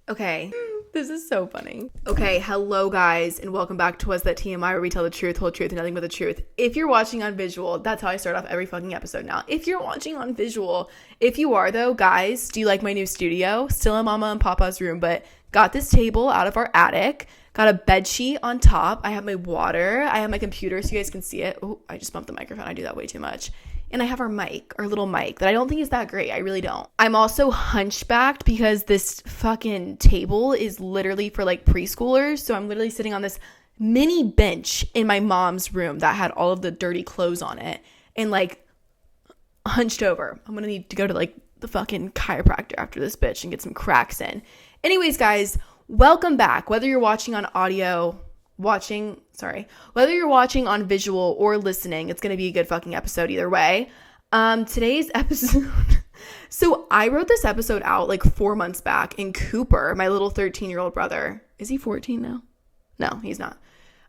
Okay, this is so funny. Okay, hello guys, and welcome back to What's That TMI, where we tell the truth, whole truth, and nothing but the truth. If you're watching on visual, that's how I start off every fucking episode now. If you're watching on visual, if you are though, guys, do you like my new studio? Still in Mama and Papa's room, but got this table out of our attic. Got a bed sheet on top. I have my water. I have my computer so you guys can see it. Oh, I just bumped the microphone. I do that way too much. And I have our mic, our little mic that I don't think is that great. I really don't. I'm also hunchbacked because this fucking table is literally for like preschoolers. So I'm literally sitting on this mini bench in my mom's room that had all of the dirty clothes on it and like hunched over. I'm going to need to go to like the fucking chiropractor after this bitch and get some cracks in. Anyways, guys, welcome back. Whether you're watching on audio, whether you're watching on visual or listening, it's going to be a good fucking episode either way. Today's episode, so I wrote this episode out like 4 months back, and Cooper, my little 13-year-old brother, is he 14 now? No, he's not.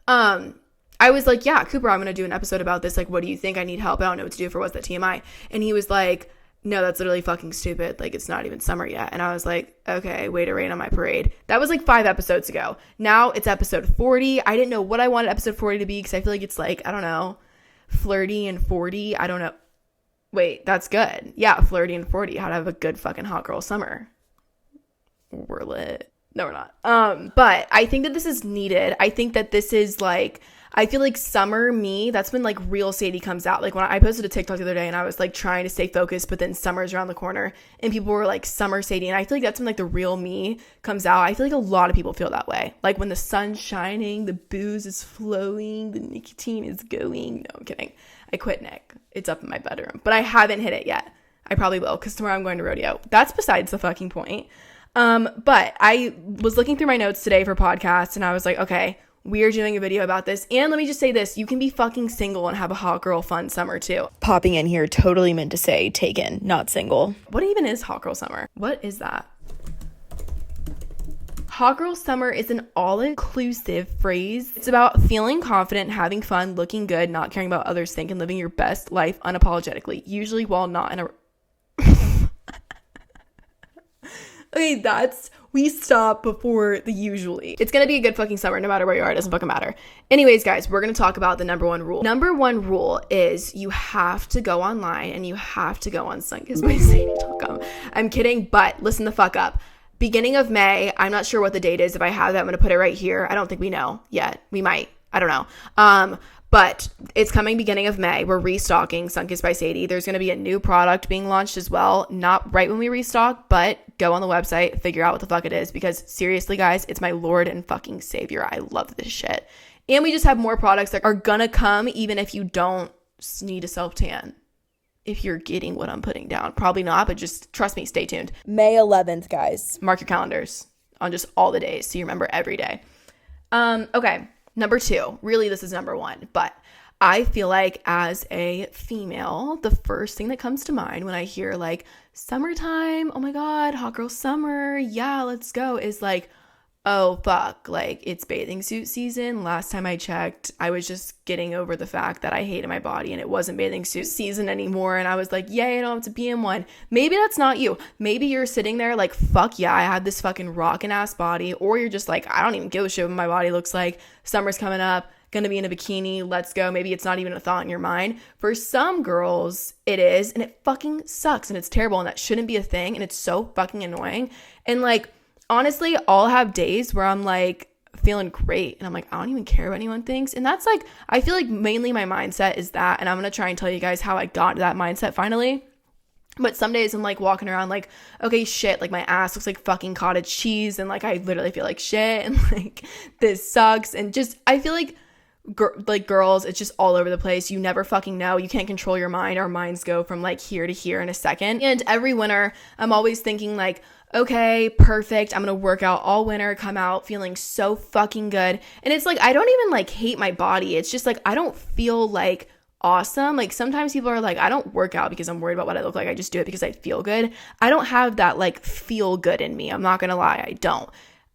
I was like, yeah, Cooper, I'm going to do an episode about this. Like, what do you think? I need help. I don't know what to do for What's That TMI. And he was like, no, that's literally fucking stupid. Like, it's not even summer yet. And I was like, okay, way to rain on my parade. That was like 5 episodes ago. Now it's episode 40. I didn't know what I wanted episode 40 to be because I feel like it's like, I don't know, flirty and 40. I don't know. Wait, that's good. Yeah, flirty and 40. How to have a good fucking hot girl summer. We're lit. No, we're not. But I think that this is needed. I think that this is like, I feel like summer me, that's when like real Sadie comes out. Like when I posted a TikTok the other day and I was like trying to stay focused, but then summer's around the corner and people were like summer Sadie. And I feel like that's when like the real me comes out. I feel like a lot of people feel that way. Like when the sun's shining, the booze is flowing, the nicotine is going. No, I'm kidding. I quit Nick. It's up in my bedroom, but I haven't hit it yet. I probably will because tomorrow I'm going to rodeo. That's besides the fucking point. But I was looking through my notes today for podcasts and I was like, okay, we are doing a video about this. And let me just say this. You can be fucking single and have a hot girl fun summer too. Popping in here totally meant to say taken, not single. What even is hot girl summer? What is that? Hot girl summer is an all-inclusive phrase. It's about feeling confident, having fun, looking good, not caring about others think, and living your best life unapologetically, usually while not in a... Okay, we stop before the usually. It's gonna be a good fucking summer no matter where you are. It doesn't fucking matter. Anyways, guys, we're gonna talk about the number one rule. Number one rule is you have to go online and you have to go on sunkissbysadie.com. I'm kidding, but listen the fuck up. Beginning of May, I'm not sure what the date is. If I have that, I'm gonna put it right here. I don't think we know yet. We might. I don't know. But it's coming beginning of May. We're restocking Sun Kissed by Sadie. There's going to be a new product being launched as well. Not right when we restock, but go on the website, figure out what the fuck it is. Because seriously, guys, it's my Lord and fucking Savior. I love this shit. And we just have more products that are going to come even if you don't need a self-tan. If you're getting what I'm putting down. Probably not, but just trust me, stay tuned. May 11th, guys. Mark your calendars on just all the days so you remember every day. Okay. Number 2, really this is number 1, but I feel like as a female, the first thing that comes to mind when I hear like summertime, oh my God, hot girl summer, yeah, let's go, is like, oh fuck, like it's bathing suit season. Last time I checked, I was just getting over the fact that I hated my body and it wasn't bathing suit season anymore. And I was like, yay, I don't have to be in one. Maybe that's not you. Maybe you're sitting there like, fuck yeah, I have this fucking rockin' ass body. Or you're just like, I don't even give a shit what my body looks like. Summer's coming up, gonna be in a bikini, let's go. Maybe it's not even a thought in your mind. For some girls, it is, and it fucking sucks and it's terrible and that shouldn't be a thing and it's so fucking annoying. And like, honestly, I'll have days where I'm like feeling great and I'm like, I don't even care what anyone thinks. And that's like, I feel like mainly my mindset is that. And I'm going to try and tell you guys how I got to that mindset finally. But some days I'm like walking around like, okay, shit, like my ass looks like fucking cottage cheese. And like, I literally feel like shit. And like, this sucks. And just, I feel like girls, it's just all over the place. You never fucking know. You can't control your mind. Our minds go from like here to here in a second. And every winter, I'm always thinking like, okay, perfect. I'm going to work out all winter, come out feeling so fucking good. And it's like, I don't even like hate my body. It's just like, I don't feel like awesome. Like sometimes people are like, I don't work out because I'm worried about what I look like. I just do it because I feel good. I don't have that like feel good in me. I'm not going to lie. I don't.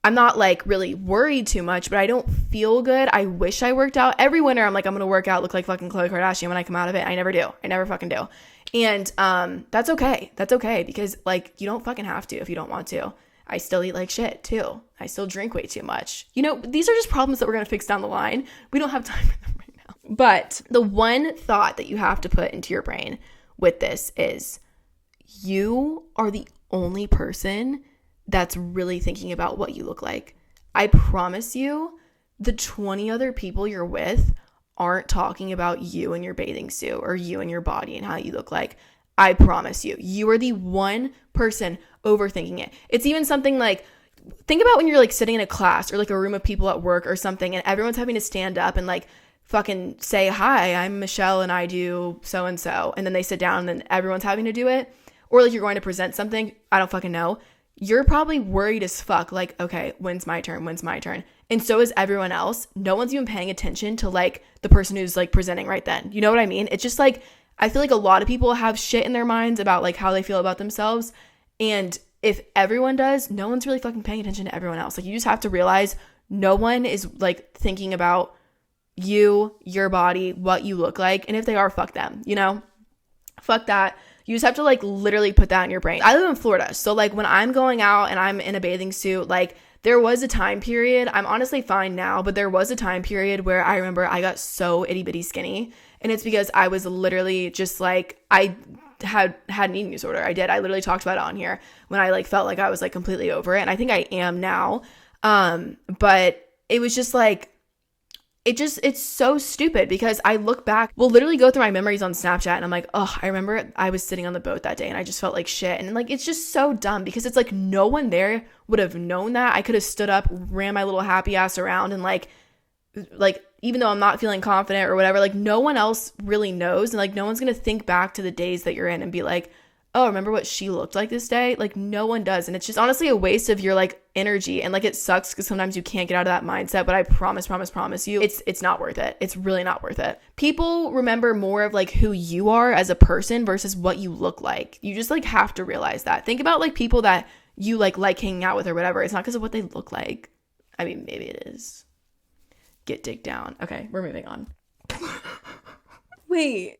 I'm not like really worried too much, but I don't feel good. I wish I worked out. Every winter I'm like, I'm going to work out, look like fucking Khloe Kardashian when I come out of it. I never do. I never fucking do. And that's okay. That's okay because like you don't fucking have to if you don't want to. I still eat like shit too. I still drink way too much. You know, these are just problems that we're going to fix down the line. We don't have time for them right now. But the one thought that you have to put into your brain with this is you are the only person that's really thinking about what you look like. I promise you, the 20 other people you're with aren't talking about you and your bathing suit or you and your body and how you look like. I promise you, you are the one person overthinking it. It's even something like, think about when you're like sitting in a class or like a room of people at work or something, and everyone's having to stand up and like fucking say, hi, I'm Michelle and I do so-and-so. And then they sit down and then everyone's having to do it. Or like you're going to present something, I don't fucking know. You're probably worried as fuck, like, okay, when's my turn? And so is everyone else. No one's even paying attention to like the person who's like presenting right then. You know what I mean? It's just like, I feel like a lot of people have shit in their minds about like how they feel about themselves. And if everyone does, no one's really fucking paying attention to everyone else. Like, you just have to realize no one is like thinking about you, your body, what you look like. And if they are, fuck them, you know? Fuck that. You just have to like literally put that in your brain. I live in Florida. So like when I'm going out and I'm in a bathing suit, like there was a time period, I'm honestly fine now, but there was a time period where I remember I got so itty bitty skinny. And it's because I was literally just like, I had an eating disorder. I did. I literally talked about it on here when I like felt like I was like completely over it. And I think I am now. But it was just like, it's so stupid because I look back, we'll literally go through my memories on Snapchat and I'm like, oh, I remember I was sitting on the boat that day and I just felt like shit. And like, it's just so dumb because it's like no one there would have known that. I could have stood up, ran my little happy ass around and like, even though I'm not feeling confident or whatever, like no one else really knows. And like, no one's going to think back to the days that you're in and be like, oh, remember what she looked like this day? Like no one does. And it's just honestly a waste of your like energy. And like, it sucks because sometimes you can't get out of that mindset, but I promise you, it's not worth it. It's really not worth it. People remember more of like who you are as a person versus what you look like. You just like have to realize that. Think about like people that you like hanging out with or whatever. It's not because of what they look like. I mean, maybe it is. Get dick down. Okay, we're moving on. Wait,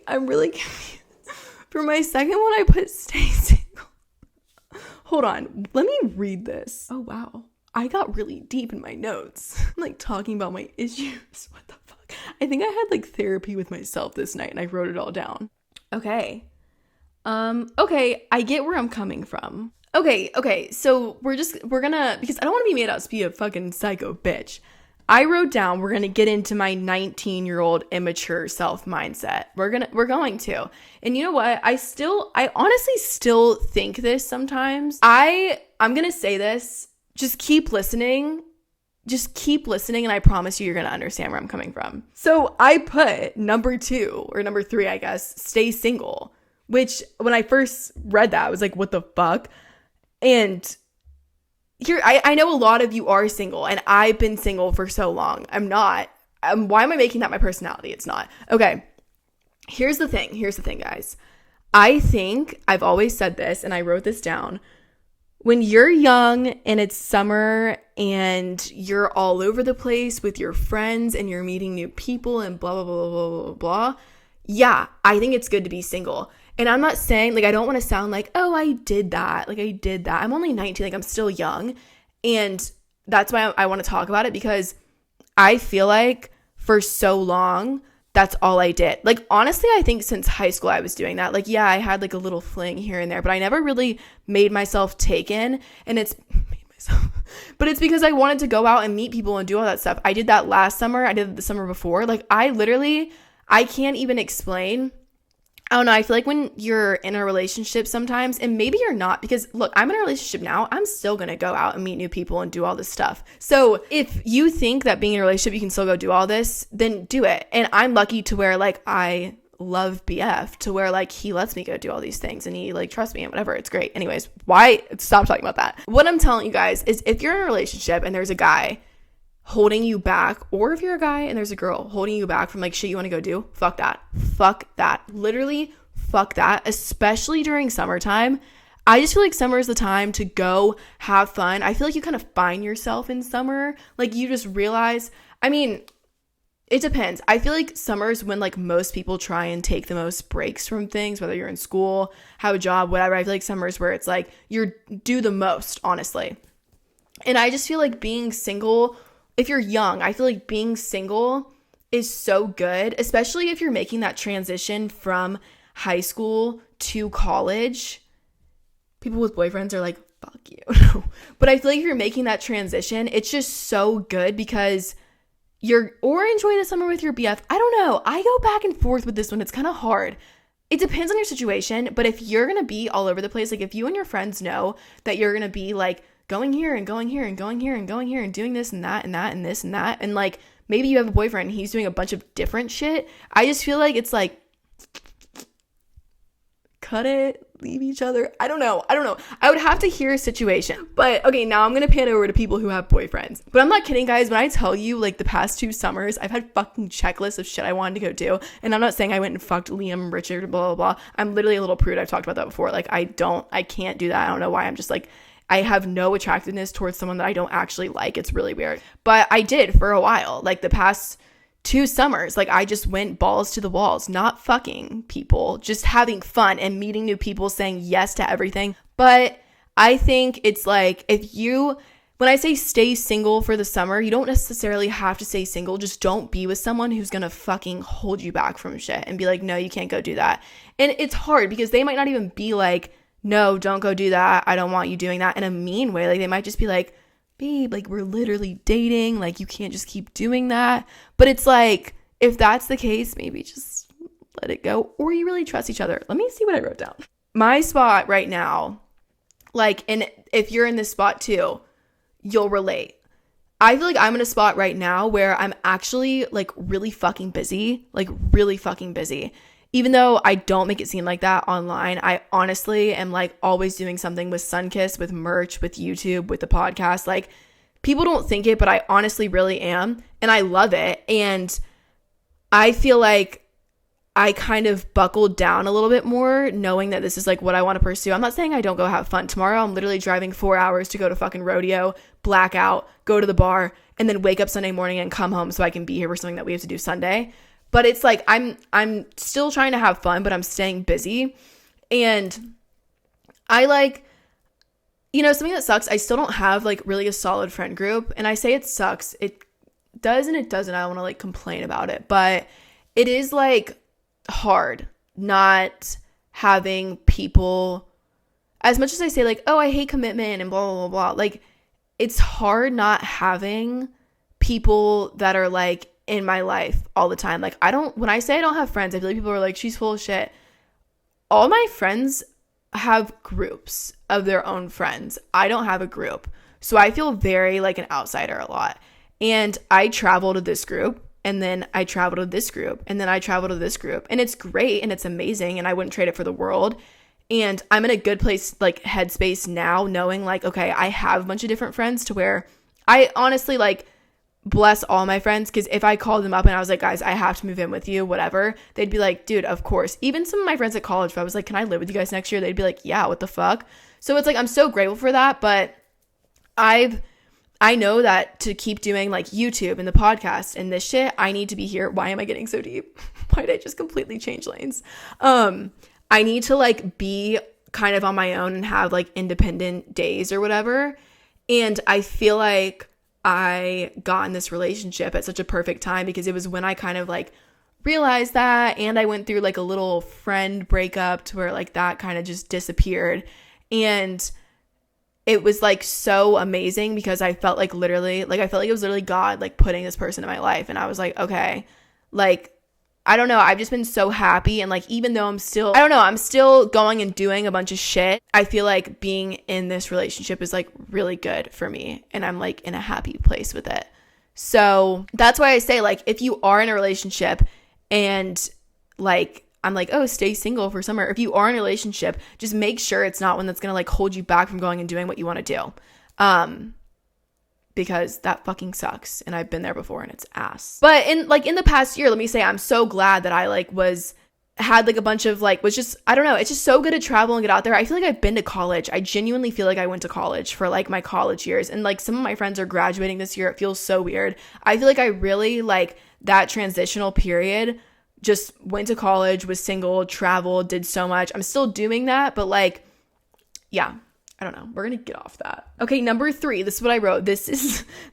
I'm really confused. For my second one, I put stay single. Hold on, let me read this. Oh, wow. I got really deep in my notes. I'm like talking about my issues. What the fuck? I think I had like therapy with myself this night and I wrote it all down. Okay. Okay, I get where I'm coming from. Okay, so we're gonna, because I don't want to be made out to be a fucking psycho bitch. I wrote down, we're going to get into my 19-year-old immature self mindset. We're going to. And you know what? I honestly still think this sometimes. I'm going to say this. Just keep listening. And I promise you're going to understand where I'm coming from. So I put number 2 or number 3, I guess, stay single, which when I first read that, I was like, what the fuck? And here, I know a lot of you are single, and I've been single for so long. I'm not. Why am I making that my personality? It's not. Okay, here's the thing, guys. I think I've always said this, and I wrote this down. When you're young and it's summer and you're all over the place with your friends and you're meeting new people and blah, blah, blah, blah, blah, blah, yeah, I think it's good to be single. And I'm not saying, like, I don't want to sound like, oh, I did that. I'm only 19. Like, I'm still young. And that's why I want to talk about it, because I feel like for so long, that's all I did. Like, honestly, I think since high school, I was doing that. Like, yeah, I had like a little fling here and there, but I never really made myself taken. And but it's because I wanted to go out and meet people and do all that stuff. I did that last summer. I did it the summer before. Like, I can't even explain. I don't know. I feel like when you're in a relationship sometimes, and maybe you're not, because look, I'm in a relationship now. I'm still going to go out and meet new people and do all this stuff. So if you think that being in a relationship, you can still go do all this, then do it. And I'm lucky to where like I love BF to where like he lets me go do all these things and he like trusts me and whatever. It's great. Anyways, why stop talking about that? What I'm telling you guys is if you're in a relationship and there's a guy holding you back, or if you're a guy and there's a girl holding you back from like shit you want to go do, fuck that. Literally fuck that, especially during summertime. I just feel like summer is the time to go have fun. I feel like you kind of find yourself in summer. Like, you just realize, I mean, It depends. I feel like summer's when like most people try and take the most breaks from things, whether you're in school, have a job, whatever. I feel like summer's where it's like you do the most, honestly. And I just feel like being single, if you're young, I feel like being single is so good, especially if you're making that transition from high school to college. People with boyfriends are like, fuck you. But I feel like if you're making that transition, it's just so good because or enjoy the summer with your BF. I don't know. I go back and forth with this one. It's kind of hard. It depends on your situation, but if you're going to be all over the place, like if you and your friends know that you're going to be like going here and going here and going here and going here and doing this and that and that and this and that, and like maybe you have a boyfriend and he's doing a bunch of different shit, I just feel like it's like, cut it, leave each other. I don't know. I would have to hear a situation. But okay, now I'm going to pan over to people who have boyfriends. But I'm not kidding, guys. When I tell you, like, the past 2 summers, I've had fucking checklists of shit I wanted to go do. And I'm not saying I went and fucked Liam, Richard, blah, blah, blah. I'm literally a little prude. I've talked about that before. Like, I can't do that. I don't know why. I'm just like, I have no attractiveness towards someone that I don't actually like. It's really weird. But I did for a while. Like, the past 2 summers, like I just went balls to the walls, not fucking people, just having fun and meeting new people, saying yes to everything. But I think it's like when I say stay single for the summer, you don't necessarily have to stay single. Just don't be with someone who's gonna fucking hold you back from shit and be like, no, you can't go do that. And it's hard because they might not even be like, no, don't go do that. I don't want you doing that in a mean way. Like they might just be like, babe, like we're literally dating, like you can't just keep doing that. But it's like, if that's the case, maybe just let it go, or you really trust each other. Let me see what I wrote down. My spot right now, like, and if you're in this spot too, you'll relate. I feel like I'm in a spot right now where I'm actually like really fucking busy. Even though I don't make it seem like that online, I honestly am like always doing something with Sunkissed, with merch, with YouTube, with the podcast. Like people don't think it, but I honestly really am. And I love it. And I feel like I kind of buckled down a little bit more knowing that this is like what I want to pursue. I'm not saying I don't go have fun. Tomorrow I'm literally driving 4 hours to go to fucking rodeo, black out, go to the bar, and then wake up Sunday morning and come home so I can be here for something that we have to do Sunday. But it's like I'm still trying to have fun, but I'm staying busy. And I like, something that sucks, I still don't have like really a solid friend group. And I say it sucks. It does and it doesn't. I don't want to like complain about it. But it is like hard not having people, as much as I say like, oh, I hate commitment and blah, blah, blah, blah. Like it's hard not having people that are like in my life all the time. Like when I say I don't have friends, I feel like people are like, she's full of shit. All my friends have groups of their own friends. I don't have a group. So I feel very like an outsider a lot. And I travel to this group, and then I travel to this group, and then I travel to this group. And it's great and it's amazing and I wouldn't trade it for the world. And I'm in a good place, like headspace now, knowing like, okay, I have a bunch of different friends to where I honestly like bless all my friends, because if I called them up and I was like, guys, I have to move in with you, whatever, they'd be like, dude, of course. Even some of my friends at college, if I was like, can I live with you guys next year, they'd be like, yeah, what the fuck. So it's like, I'm so grateful for that. But I know that to keep doing like YouTube and the podcast and this shit, I need to be here. Why am I getting so deep? Why did I just completely change lanes? I need to like be kind of on my own and have like independent days or whatever. And I feel like I got in this relationship at such a perfect time, because it was when I kind of like realized that, and I went through like a little friend breakup to where like that kind of just disappeared. And it was like so amazing, because I felt like it was literally God like putting this person in my life. And I was like, okay, like, I don't know, I've just been so happy. And like, even though I'm still going and doing a bunch of shit, I feel like being in this relationship is like really good for me, and I'm like in a happy place with it. So that's why I say, like, if you are in a relationship and like, I'm like, oh, stay single for summer. If you are in a relationship, just make sure it's not one that's gonna like hold you back from going and doing what you want to do. Because that fucking sucks, and I've been there before and it's ass. But in the past year, let me say, I'm so glad that I like had like a bunch of like, was just, I don't know, it's just so good to travel and get out there. I feel like I've been to college. I genuinely feel like I went to college for like my college years, and like some of my friends are graduating this year. It feels so weird. I feel like I really like that transitional period, just went to college, was single, traveled, did so much. I'm still doing that, but like, yeah, I don't know. We're going to get off that. Okay, number 3. This is what I wrote. This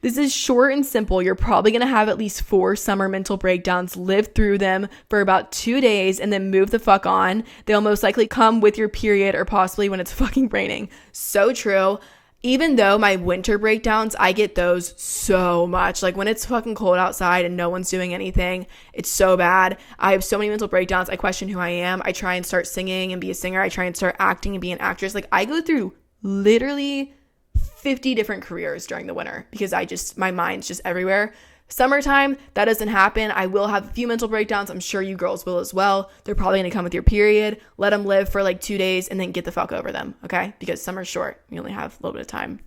is short and simple. You're probably going to have at least 4 summer mental breakdowns, live through them for about 2 days, and then move the fuck on. They'll most likely come with your period or possibly when it's fucking raining. So true. Even though my winter breakdowns, I get those so much. Like when it's fucking cold outside and no one's doing anything, it's so bad. I have so many mental breakdowns. I question who I am. I try and start singing and be a singer. I try and start acting and be an actress. Like I go through literally 50 different careers during the winter because my mind's just everywhere. Summertime, that doesn't happen. I will have a few mental breakdowns. I'm sure you girls will as well. They're probably going to come with your period. Let them live for like 2 days and then get the fuck over them, okay? Because summer's short. You only have a little bit of time.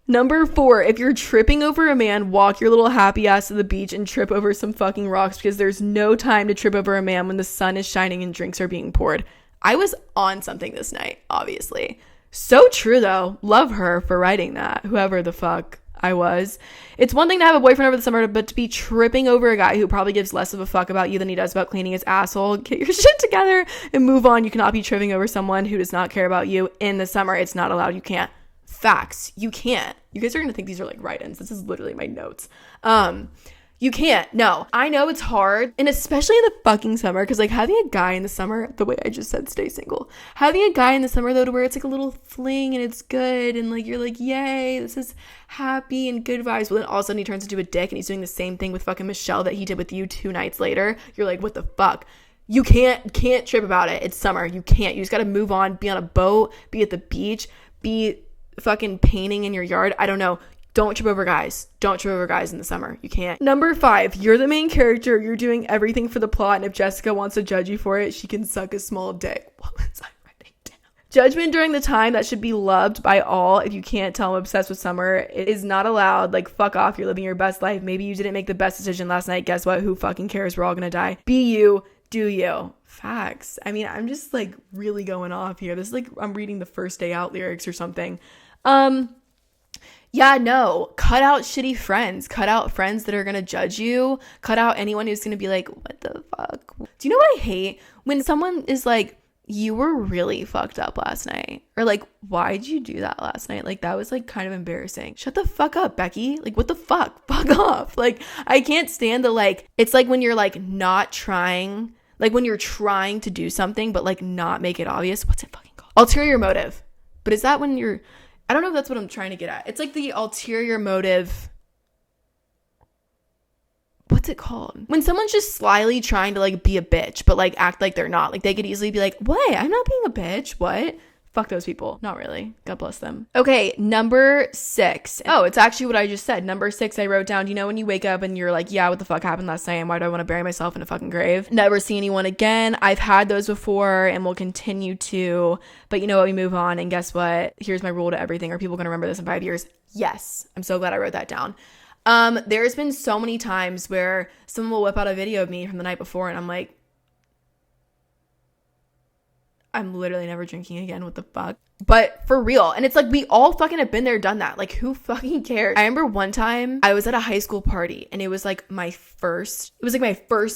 Number 4, if you're tripping over a man, walk your little happy ass to the beach and trip over some fucking rocks because there's no time to trip over a man when the sun is shining and drinks are being poured. I was on something this night, obviously. So true though. Love her for writing that. Whoever the fuck I was. It's one thing to have a boyfriend over the summer, but to be tripping over a guy who probably gives less of a fuck about you than he does about cleaning his asshole. Get your shit together and move on. You cannot be tripping over someone who does not care about you in the summer. It's not allowed. You can't. Facts. You can't. You guys are going to think these are like write-ins. This is literally my notes. You can't. No. I know it's hard. And especially in the fucking summer. Because like having a guy in the summer, the way I just said, stay single. Having a guy in the summer though to where it's like a little fling and it's good. And like you're like, yay, this is happy and good vibes. But then all of a sudden he turns into a dick and he's doing the same thing with fucking Michelle that he did with you 2 nights later. You're like, what the fuck? You can't trip about it. It's summer. You can't. You just got to move on. Be on a boat. Be at the beach. Be fucking painting in your yard. I don't know. Don't trip over guys. Don't trip over guys in the summer. You can't. Number 5, you're the main character. You're doing everything for the plot. And if Jessica wants to judge you for it, she can suck a small dick. What was I writing down? Judgment during the time that should be loved by all. If you can't tell I'm obsessed with summer, it is not allowed. Like, fuck off. You're living your best life. Maybe you didn't make the best decision last night. Guess what? Who fucking cares? We're all gonna die. Be you. Do you. Facts. I mean, I'm just like really going off here. This is like I'm reading the First Day Out lyrics or something. Yeah, no, cut out shitty friends. Cut out friends that are going to judge you. Cut out anyone who's going to be like, what the fuck? Do you know what I hate? When someone is like, you were really fucked up last night. Or like, why'd you do that last night? Like, that was like kind of embarrassing. Shut the fuck up, Becky. Like, what the fuck? Fuck off. Like, I can't stand the like, it's like when you're like not trying, like when you're trying to do something, but like not make it obvious. What's it fucking called? Ulterior motive. But is that when you're... I don't know if that's what I'm trying to get at. It's like the ulterior motive. What's it called? When someone's just slyly trying to like be a bitch, but like act like they're not. Like they could easily be like, what? I'm not being a bitch. What? Fuck those people. Not really. God bless them. Okay, number 6. Oh, it's actually what I just said. Number 6, I wrote down, you know, when you wake up and you're like, yeah, what the fuck happened last night? And why do I want to bury myself in a fucking grave? Never see anyone again. I've had those before and will continue to. But you know what? We move on. And guess what? Here's my rule to everything. Are people going to remember this in 5 years? Yes. I'm so glad I wrote that down. There's been so many times where someone will whip out a video of me from the night before and I'm like, I'm literally never drinking again. What the fuck? But for real. And it's like, we all fucking have been there, done that. Like, who fucking cares? I remember one time I was at a high school party and it was like my first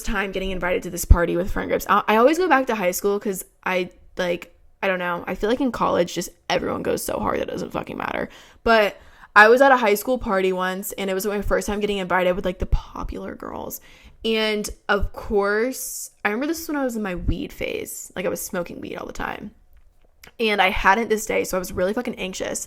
time getting invited to this party with friend groups. I always go back to high school because I don't know. I feel like in college, just everyone goes so hard that it doesn't fucking matter. But I was at a high school party once and it was my first time getting invited with like the popular girls. And of course, I remember this is when I was in my weed phase. Like I was smoking weed all the time. And I hadn't this day, so I was really fucking anxious.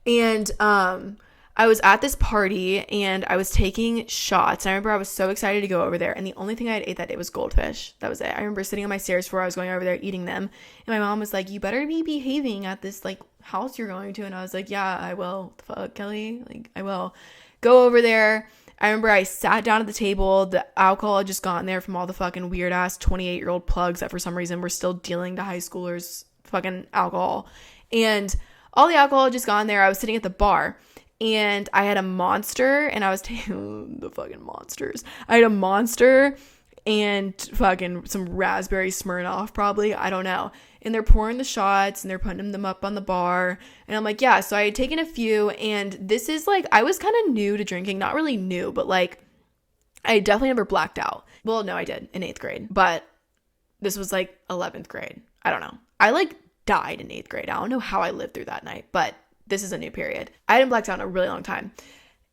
And I was at this party and I was taking shots. I remember I was so excited to go over there. And the only thing I had ate that day was goldfish. That was it. I remember sitting on my stairs before I was going over there eating them. And my mom was like, you better be behaving at this like house you're going to. And I was like, yeah, I will. What the fuck, Kelly? Like, I will. Go over there. I remember I sat down at the table. The alcohol had just gotten there from all the fucking weird ass 28-year-old plugs that for some reason were still dealing to high schoolers fucking alcohol. And all the alcohol had just gone there. I was sitting at the bar and I had a Monster and I was taking the fucking Monsters. I had a Monster and fucking some raspberry Smirnoff probably. I don't know. And they're pouring the shots and they're putting them up on the bar. And I'm like, yeah. So I had taken a few and this is like, I was kind of new to drinking. Not really new, but like I definitely never blacked out. Well, no, I did in 8th grade, but this was like 11th grade. I don't know. I like died in 8th grade. I don't know how I lived through that night, but this is a new period. I hadn't blacked out in a really long time.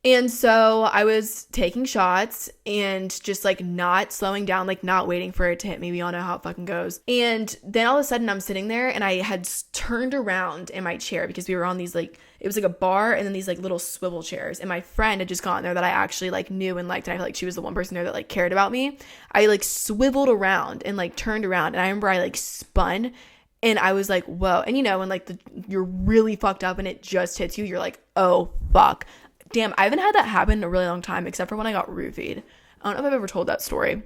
And so I was taking shots and just like not slowing down, like not waiting for it to hit me. We all know how it fucking goes. And then all of a sudden I'm sitting there and I had turned around in my chair because we were on these like, it was like a bar and then these like little swivel chairs. And my friend had just gotten there that I actually like knew and liked. And I feel like she was the one person there that like cared about me. I like swiveled around and like turned around. And I remember I like spun and I was like, whoa. And you know, when like you're really fucked up and it just hits you, you're like, oh fuck. Damn, I haven't had that happen in a really long time, except for when I got roofied. I don't know if I've ever told that story.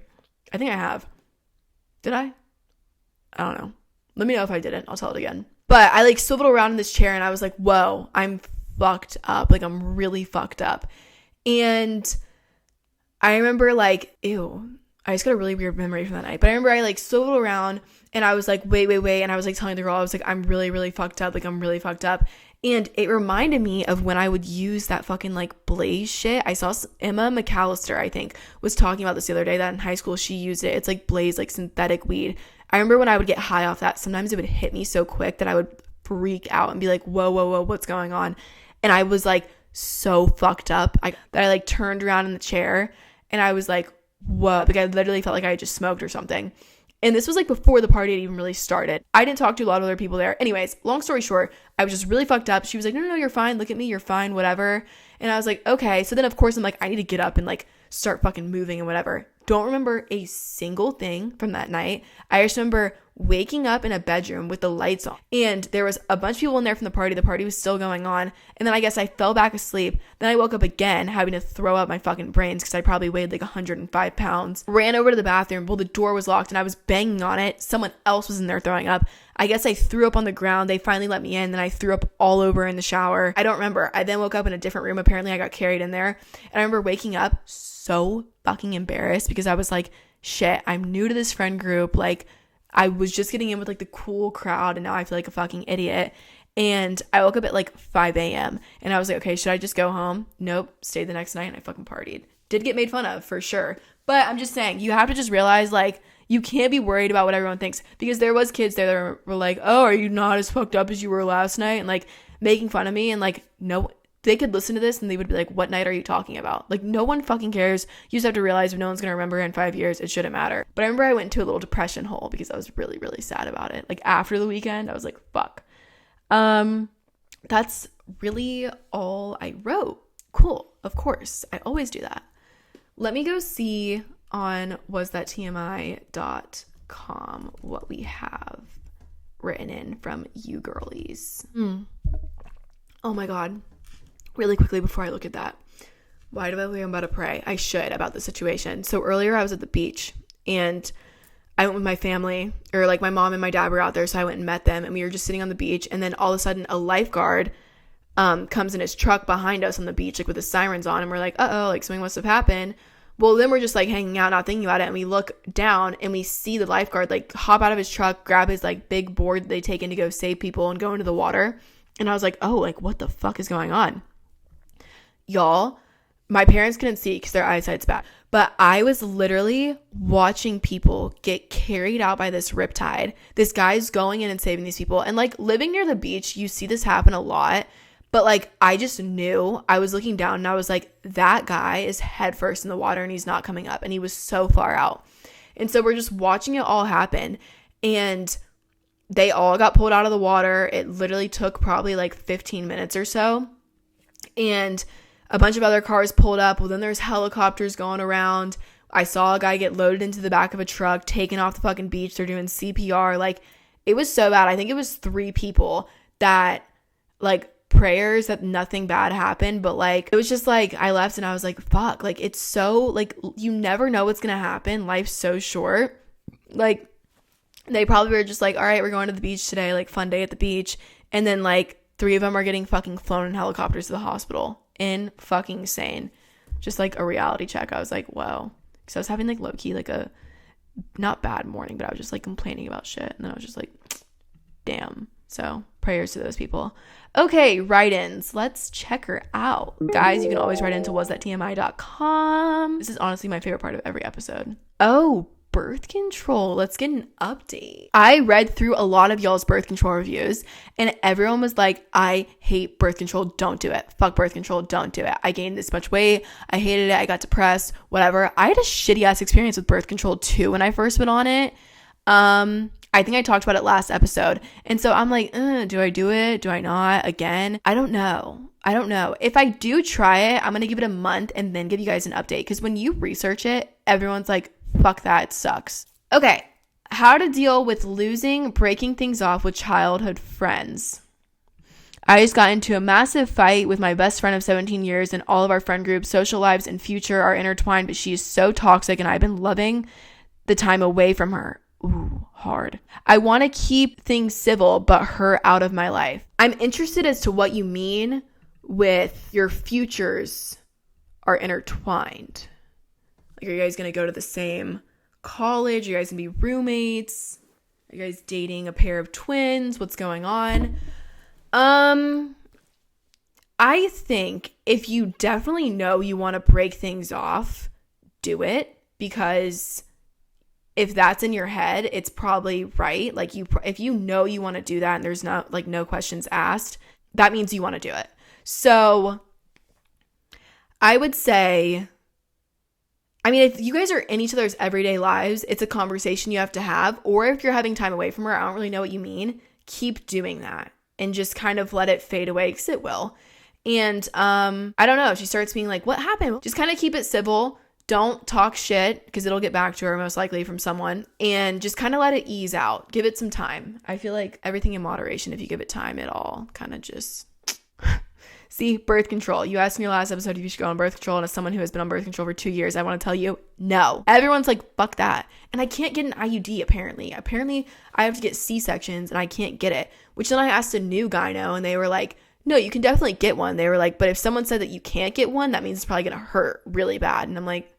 I think I have. Did I? I don't know. Let me know if I didn't. I'll tell it again. But I like swiveled around in this chair and I was like, whoa, I'm fucked up. Like, I'm really fucked up. And I remember like, ew, I just got a really weird memory from that night. But I remember I like swiveled around and I was like, wait. And I was like telling the girl, I was like, I'm really, really fucked up. Like, I'm really fucked up. And it reminded me of when I would use that fucking like Blaze shit. I saw Emma McAllister, I think, was talking about this the other day that in high school she used it. It's like Blaze, like synthetic weed. I remember when I would get high off that, sometimes it would hit me so quick that I would freak out and be like, whoa, what's going on? And I was like so fucked up that I like turned around in the chair and I was like, whoa. Like I literally felt like I had just smoked or something. And this was like before the party had even really started. I didn't talk to a lot of other people there. Anyways, long story short, I was just really fucked up. She was like, no, you're fine. Look at me. You're fine. Whatever. And I was like, okay. So then of course I'm like, I need to get up and like start fucking moving and whatever. Don't remember a single thing from that night. I just remember waking up in a bedroom with the lights on. And there was a bunch of people in there from the party. The party was still going on. And then I guess I fell back asleep. Then I woke up again having to throw up my fucking brains because I probably weighed like 105 pounds. Ran over to the bathroom. Well, the door was locked and I was banging on it. Someone else was in there throwing up. I guess I threw up on the ground. They finally let me in. Then I threw up all over in the shower. I don't remember. I then woke up in a different room. Apparently I got carried in there. And I remember waking up so fucking embarrassed because I was like, shit, I'm new to this friend group. Like, I was just getting in with like the cool crowd and now I feel like a fucking idiot. And I woke up at like 5 a.m. and I was like, okay, should I just go home? Nope. Stayed the next night and I fucking partied. Did get made fun of for sure. But I'm just saying, you have to just realize like, you can't be worried about what everyone thinks because there was kids there that were like, oh, are you not as fucked up as you were last night? And like making fun of me and like, no, they could listen to this and they would be like, what night are you talking about? Like, no one fucking cares. You just have to realize if no one's going to remember in 5 years, it shouldn't matter. But I remember I went into a little depression hole because I was really, really sad about it. Like after the weekend, I was like, fuck. That's really all I wrote. Cool. Of course. I always do that. Let me go see on wasthattmi.com what we have written in from you girlies. Oh my God. Really quickly before I look at that, why do I think I'm about to pray? I should about the situation. So earlier I was at the beach and I went with my family, or like my mom and my dad were out there. So I went and met them and we were just sitting on the beach. And then all of a sudden a lifeguard comes in his truck behind us on the beach, like with the sirens on. And we're like, uh-oh, like something must have happened. Well, then we're just like hanging out, not thinking about it. And we look down and we see the lifeguard like hop out of his truck, grab his like big board they take in to go save people and go into the water. And I was like, oh, like what the fuck is going on? Y'all, my parents couldn't see because their eyesight's bad. But I was literally watching people get carried out by this riptide. This guy's going in and saving these people. And like living near the beach, you see this happen a lot. But like I just knew, I was looking down and I was like, that guy is head first in the water and he's not coming up. And he was so far out. And so we're just watching it all happen. And they all got pulled out of the water. It literally took probably like 15 minutes or so. And a bunch of other cars pulled up. Well, then there's helicopters going around. I saw a guy get loaded into the back of a truck, taken off the fucking beach. They're doing CPR. Like, it was so bad. I think it was 3 people that, like, prayers that nothing bad happened. But, like, it was just, like, I left and I was like, fuck. Like, it's so, like, you never know what's going to happen. Life's so short. Like, they probably were just like, all right, we're going to the beach today. Like, fun day at the beach. And then, like, 3 of them are getting fucking flown in helicopters to the hospital. In fucking insane. Just like a reality check. I was like, whoa. Because I was having like low-key like a not bad morning, but I was just like complaining about shit. And then I was just like, damn. So prayers to those people. Okay, write-ins. Let's check her out. Guys, you can always write into whasthattmi.com. This is honestly my favorite part of every episode. Oh, birth control. Let's get an update. I read through a lot of y'all's birth control reviews and everyone was like, I hate birth control. Don't do it. Fuck birth control. Don't do it. I gained this much weight. I hated it. I got depressed, whatever. I had a shitty ass experience with birth control too when I first went on it. I think I talked about it last episode. And so I'm like, do I do it? Do I not? Again, I don't know. If I do try it, I'm going to give it a month and then give you guys an update. Because when you research it, everyone's like, fuck that, it sucks. Okay, how to deal with breaking things off with childhood friends. I just got into a massive fight with my best friend of 17 years and all of our friend groups, social lives, and future are intertwined, but she is so toxic and I've been loving the time away from her. Ooh, hard. I want to keep things civil, but her out of my life. I'm interested as to what you mean with your futures are intertwined. Like, are you guys going to go to the same college? Are you guys going to be roommates? Are you guys dating a pair of twins? What's going on? I think if you definitely know you want to break things off, do it, because if that's in your head, it's probably right. Like, if you know you want to do that and there's not like no questions asked, that means you want to do it. So I would say, I mean, if you guys are in each other's everyday lives, it's a conversation you have to have. Or if you're having time away from her, I don't really know what you mean, keep doing that and just kind of let it fade away, because it will. And I don't know, if she starts being like, what happened? Just kind of keep it civil. Don't talk shit, because it'll get back to her most likely from someone, and just kind of let it ease out. Give it some time. I feel like everything in moderation, if you give it time, it all kind of just... See, birth control. You asked me last episode if you should go on birth control, and as someone who has been on birth control for 2 years, I want to tell you, no. Everyone's like, fuck that. And I can't get an IUD, apparently. Apparently, I have to get C-sections, and I can't get it. Which then I asked a new gyno, and they were like, no, you can definitely get one. They were like, but if someone said that you can't get one, that means it's probably going to hurt really bad. And I'm like,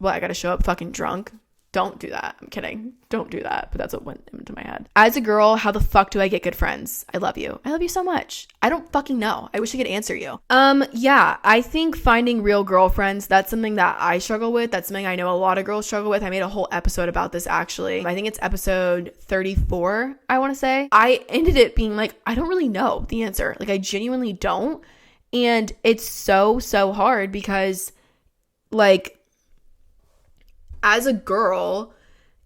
well, I got to show up fucking drunk? Don't do that. I'm kidding. Don't do that. But that's what went into my head. As a girl, how the fuck do I get good friends? I love you. I love you so much. I don't fucking know. I wish I could answer you. Yeah, I think finding real girlfriends, that's something that I struggle with. That's something I know a lot of girls struggle with. I made a whole episode about this, actually. I think it's episode 34, I want to say. I ended it being like, I don't really know the answer. Like, I genuinely don't. And it's so hard because, like, as a girl,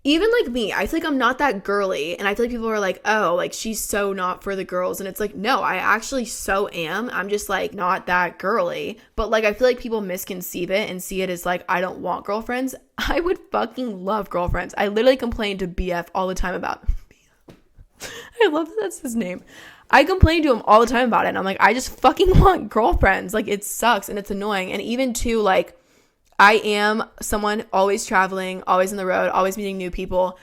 even like me, I feel like I'm not that girly, and I feel like people are like, oh, like she's so not for the girls, and it's like, no, I actually so am. I'm just like not that girly, but like I feel like people misconceive it and see it as like, I don't want girlfriends. I would fucking love girlfriends. I literally complain to BF all the time about I love that that's his name. I complain to him all the time about it, and I'm like, I just fucking want girlfriends. Like, it sucks and it's annoying. And even too, like, I am someone always traveling, always on the road, always meeting new people.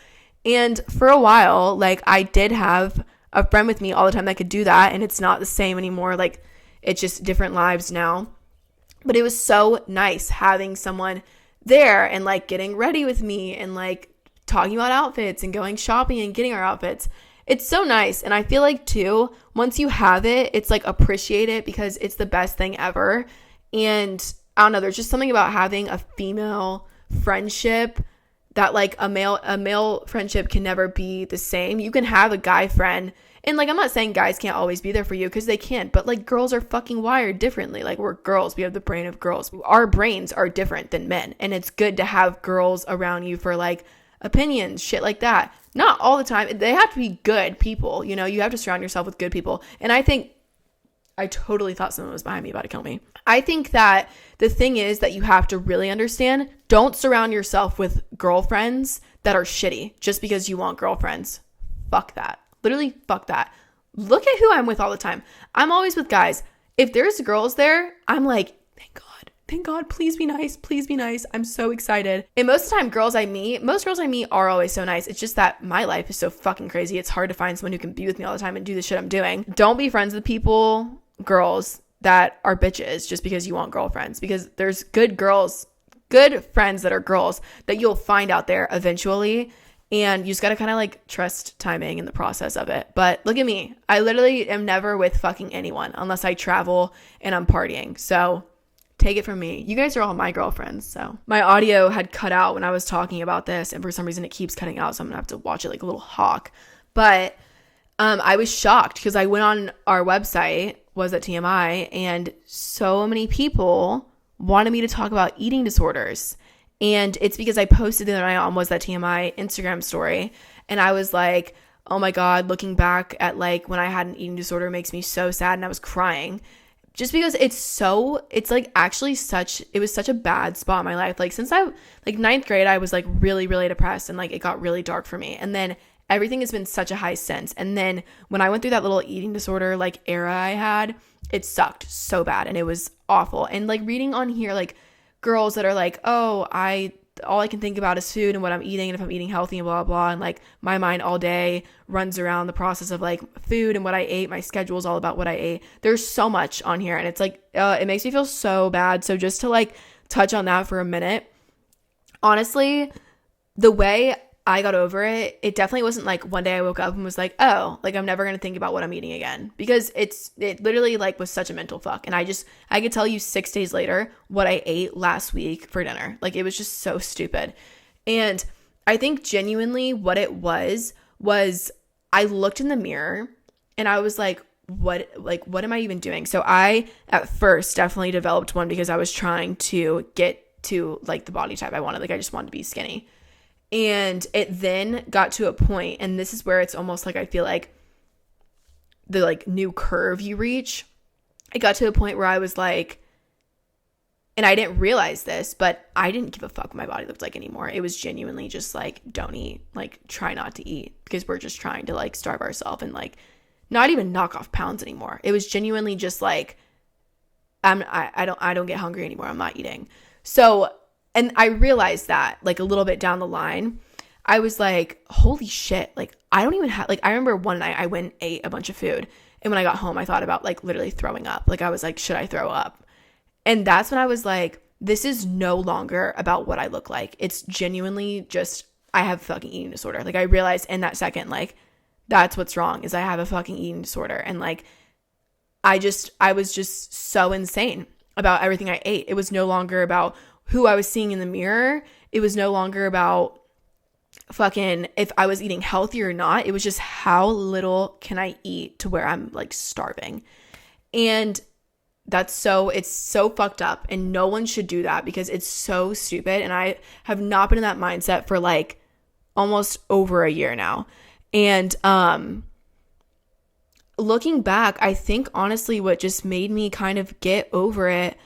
And for a while, like, I did have a friend with me all the time that could do that. And it's not the same anymore. Like, it's just different lives now. But it was so nice having someone there and like getting ready with me and like talking about outfits and going shopping and getting our outfits. It's so nice. And I feel like too, once you have it, it's like appreciate it, because it's the best thing ever. And I don't know, there's just something about having a female friendship that like a male friendship can never be the same. You can have a guy friend, and like, I'm not saying guys can't always be there for you, because they can't, but like, girls are fucking wired differently. Like, we're girls, we have the brain of girls. Our brains are different than men, and it's good to have girls around you for like opinions, shit like that. Not all the time. They have to be good people, you know. You have to surround yourself with good people. And I think, I totally thought someone was behind me about to kill me. I think that the thing is that you have to really understand, don't surround yourself with girlfriends that are shitty just because you want girlfriends. Fuck that. Literally, fuck that. Look at who I'm with all the time. I'm always with guys. If there's girls there, I'm like, thank God, please be nice. Please be nice. I'm so excited. And most of the time, most girls I meet are always so nice. It's just that my life is so fucking crazy. It's hard to find someone who can be with me all the time and do the shit I'm doing. Don't be friends with people, girls, that are bitches just because you want girlfriends, because there's good girls, good friends that are girls that you'll find out there eventually. And you just gotta kind of like trust timing in the process of it. But look at me. I literally am never with fucking anyone unless I travel and I'm partying. So take it from me. You guys are all my girlfriends. So my audio had cut out when I was talking about this, and for some reason it keeps cutting out. So I'm gonna have to watch it like a little hawk. But I was shocked because I went on our website, was at TMI, and so many people wanted me to talk about eating disorders. And it's because I posted the other night on Was That TMI Instagram story. And I was like, oh my God, looking back at like when I had an eating disorder makes me so sad. And I was crying just because it was such a bad spot in my life. Like since ninth grade, I was like really, really depressed, and like it got really dark for me. And then everything has been such a high since. And then when I went through that little eating disorder like era I had, it sucked so bad and it was awful. And like reading on here, like girls that are like, oh, all I can think about is food and what I'm eating and if I'm eating healthy and blah, blah, blah. And like my mind all day runs around the process of like food and what I ate. My schedule is all about what I ate. There's so much on here and it's like, it makes me feel so bad. So just to like touch on that for a minute, honestly, the way I got over it, it definitely wasn't like one day I woke up and was like, oh, like I'm never going to think about what I'm eating again, because it literally like was such a mental fuck. And I could tell you 6 days later what I ate last week for dinner. Like it was just so stupid. And I think genuinely what it was I looked in the mirror and I was like, what am I even doing? So I at first definitely developed one because I was trying to get to like the body type I wanted. Like I just wanted to be skinny. And it then got to a point, and this is where it's almost like I feel like the like new curve you reach. It got to a point where I was like, and I didn't realize this, but I didn't give a fuck what my body looked like anymore. It was genuinely just like, don't eat, like try not to eat, because we're just trying to like starve ourselves and like not even knock off pounds anymore. It was genuinely just like, I don't get hungry anymore. I'm not eating. So, and I realized that like a little bit down the line, I was like, holy shit. Like I don't even have, like, I remember one night I went and ate a bunch of food. And when I got home, I thought about like literally throwing up. Like I was like, should I throw up? And that's when I was like, this is no longer about what I look like. It's genuinely just, I have fucking eating disorder. Like I realized in that second, like that's what's wrong, is I have a fucking eating disorder. And like, I was just so insane about everything I ate. It was no longer about who I was seeing in the mirror. It was no longer about fucking if I was eating healthy or not. It was just how little can I eat to where I'm like starving. And it's so fucked up, and no one should do that because it's so stupid. And I have not been in that mindset for like almost over a year now. And looking back, I think honestly what just made me kind of get over it,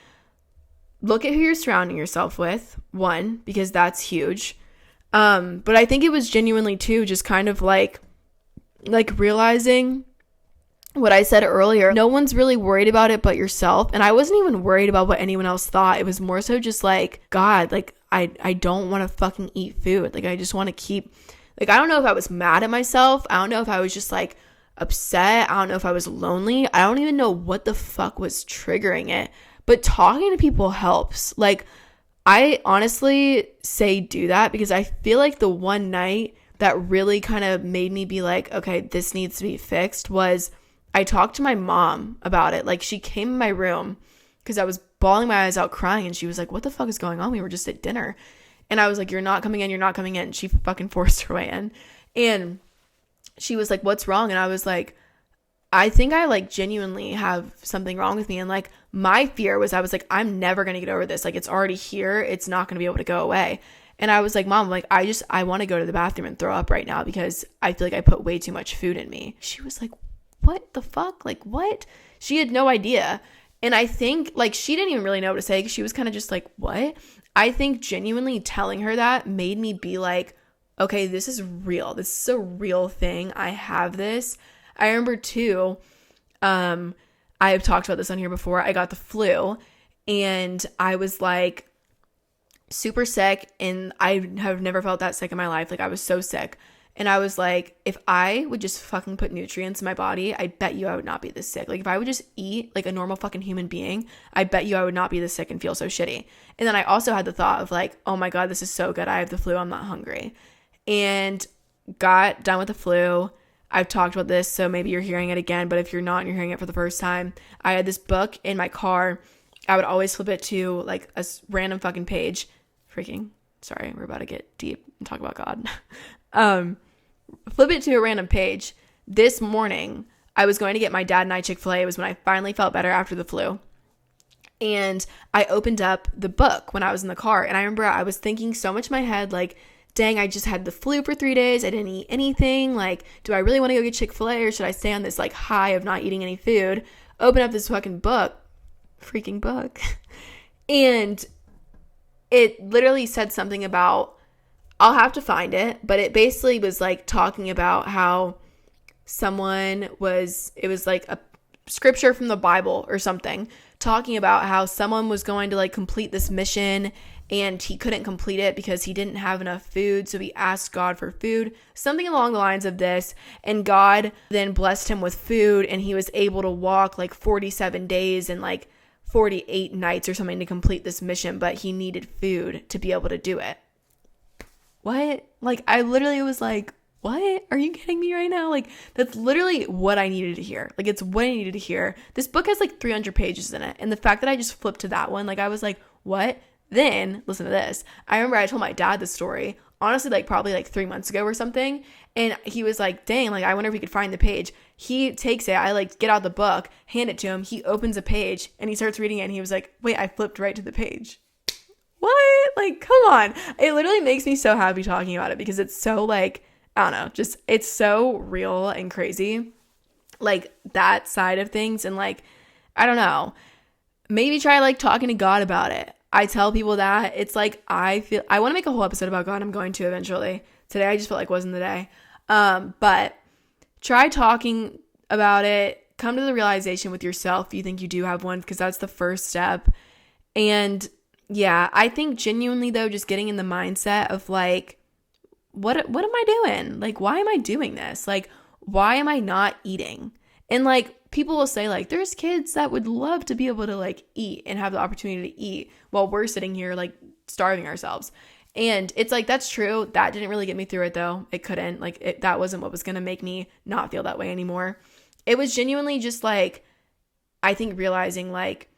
look at who you're surrounding yourself with, one, because that's huge. But I think it was genuinely too, just kind of like realizing what I said earlier. No one's really worried about it but yourself. And I wasn't even worried about what anyone else thought. It was more so just like, God, like I don't want to fucking eat food. Like I just want to keep, like, I don't know if I was mad at myself. I don't know if I was just like upset. I don't know if I was lonely. I don't even know what the fuck was triggering it. But talking to people helps. Like, I honestly say do that, because I feel like the one night that really kind of made me be like, okay, this needs to be fixed, was I talked to my mom about it. Like, she came in my room because I was bawling my eyes out crying, and she was like, what the fuck is going on? We were just at dinner. And I was like, you're not coming in. You're not coming in. She fucking forced her way in. And she was like, what's wrong? And I was like, I think I like genuinely have something wrong with me. And like my fear was, I was like, I'm never going to get over this. Like it's already here. It's not going to be able to go away. And I was like, Mom, like I want to go to the bathroom and throw up right now because I feel like I put way too much food in me. She was like, what the fuck? Like what? She had no idea. And I think like she didn't even really know what to say, because she was kind of just like, what? I think genuinely telling her that made me be like, okay, this is real. This is a real thing. I have this. I remember too, I've talked about this on here before. I got the flu and I was like super sick, and I have never felt that sick in my life. Like I was so sick. And I was like, if I would just fucking put nutrients in my body, I bet you I would not be this sick. Like if I would just eat like a normal fucking human being, I bet you I would not be this sick and feel so shitty. And then I also had the thought of like, oh my God, this is so good. I have the flu. I'm not hungry. And got done with the flu. I've talked about this, so maybe you're hearing it again, but if you're not and you're hearing it for the first time, I had this book in my car. I would always flip it to like a random fucking page. Sorry, we're about to get deep and talk about God. Flip it to a random page. This morning, I was going to get my dad and I Chick-fil-A. It was when I finally felt better after the flu. And I opened up the book when I was in the car. And I remember I was thinking so much in my head, like, dang, I just had the flu for 3 days. I didn't eat anything. Like, do I really want to go get Chick-fil-A or should I stay on this like high of not eating any food? Open up this fucking book. Freaking book. And it literally said something about, I'll have to find it, but it basically was like talking about how it was like a scripture from the Bible or something, talking about how someone was going to like complete this mission and he couldn't complete it because he didn't have enough food. So he asked God for food, something along the lines of this. And God then blessed him with food and he was able to walk like 47 days and like 48 nights or something to complete this mission, but he needed food to be able to do it. What? Like, I literally was like, what? Are you kidding me right now? Like, that's literally what I needed to hear. Like, it's what I needed to hear. This book has like 300 pages in it. And the fact that I just flipped to that one, like, I was like, what? Then, listen to this. I remember I told my dad this story, honestly, like probably like 3 months ago or something. And he was like, dang, like, I wonder if he could find the page. He takes it. I like get out the book, hand it to him. He opens a page and he starts reading it. And he was like, wait, I flipped right to the page. What? Like, come on. It literally makes me so happy talking about it because it's so like, I don't know, just it's so real and crazy. Like that side of things. And like, I don't know, maybe try like talking to God about it. I tell people that it's like, I want to make a whole episode about God. I'm going to eventually. Today I just felt like wasn't the day. But try talking about it. Come to the realization with yourself if you think you do have one, because that's the first step. And yeah, I think genuinely though, just getting in the mindset of like, what am I doing? Like, why am I doing this? Like, why am I not eating? And like, people will say like, there's kids that would love to be able to like eat and have the opportunity to eat while we're sitting here like starving ourselves. And it's like, that's true. That didn't really get me through it though. It couldn't, like, that wasn't what was going to make me not feel that way anymore. It was genuinely just like, I think realizing like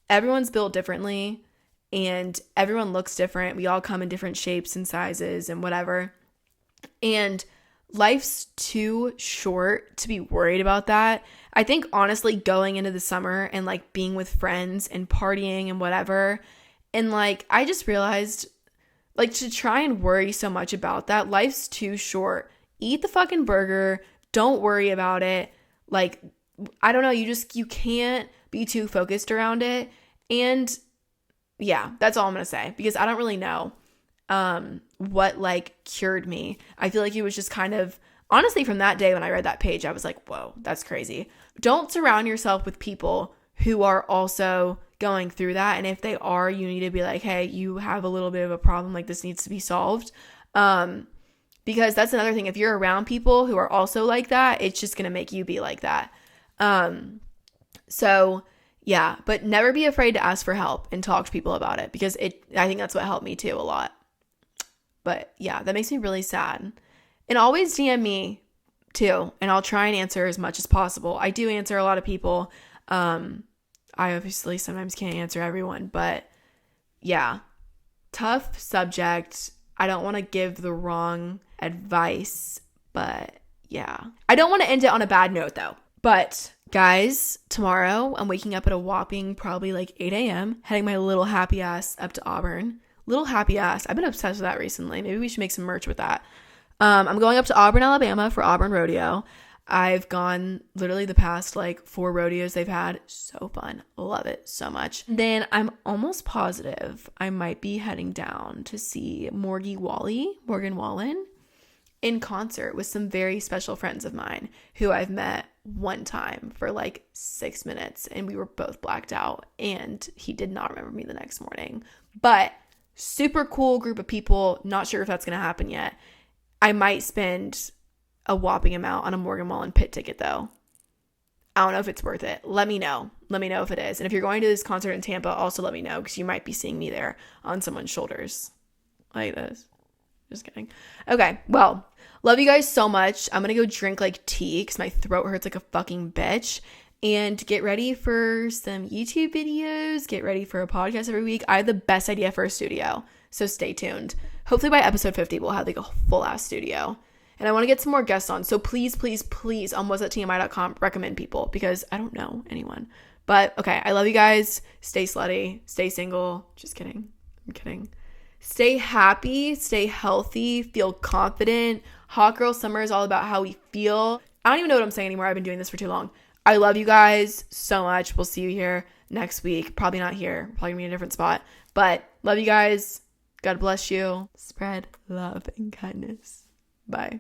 everyone's built differently and everyone looks different. We all come in different shapes and sizes and whatever. And life's too short to be worried about that. I think honestly going into the summer and like being with friends and partying and whatever, and like I just realized like to try and worry so much about that, life's too short. Eat the fucking burger. Don't worry about it. Like, I don't know, you can't be too focused around it. And yeah, that's all I'm going to say, because I don't really know what like cured me. I feel like it was just kind of, honestly, from that day when I read that page, I was like, whoa, that's crazy. Don't surround yourself with people who are also going through that. And if they are, you need to be like, hey, you have a little bit of a problem, like this needs to be solved. Because that's another thing. If you're around people who are also like that, it's just going to make you be like that. So yeah, but never be afraid to ask for help and talk to people about it, because I think that's what helped me too a lot. But yeah, that makes me really sad. And always DM me too, and I'll try and answer as much as possible. I do answer a lot of people. I obviously sometimes can't answer everyone, but yeah, tough subject. I don't want to give the wrong advice, but yeah. I don't want to end it on a bad note though. But guys, tomorrow I'm waking up at a whopping probably like 8 a.m. heading my little happy ass up to Auburn. Little happy ass. I've been obsessed with that recently. Maybe we should make some merch with that. I'm going up to Auburn, Alabama for Auburn Rodeo. I've gone literally the past like 4 rodeos they've had. So fun. Love it so much. Then I'm almost positive I might be heading down to see Morgan Wallen in concert with some very special friends of mine who I've met one time for like 6 minutes, and we were both blacked out and he did not remember me the next morning. But super cool group of people. Not sure if that's going to happen yet. I might spend a whopping amount on a Morgan Wallen pit ticket though. I don't know if it's worth it. Let me know. Let me know if it is. And if you're going to this concert in Tampa, also let me know, because you might be seeing me there on someone's shoulders like this. Just kidding. Okay, well, Love you guys so much. I'm gonna go drink like tea because my throat hurts like a fucking bitch. And get ready for some YouTube videos. Get ready for a podcast every week. I have the best idea for a studio, so stay tuned. Hopefully by episode 50, we'll have like a full ass studio. And I want to get some more guests on. So please, please, please on whatsthattmi.com recommend people because I don't know anyone. But okay, I love you guys. Stay slutty. Stay single. Just kidding. I'm kidding. Stay happy. Stay healthy. Feel confident. Hot girl summer is all about how we feel. I don't even know what I'm saying anymore. I've been doing this for too long. I love you guys so much. We'll see you here next week. Probably not here. Probably gonna be in a different spot. But love you guys. God bless you. Spread love and kindness. Bye.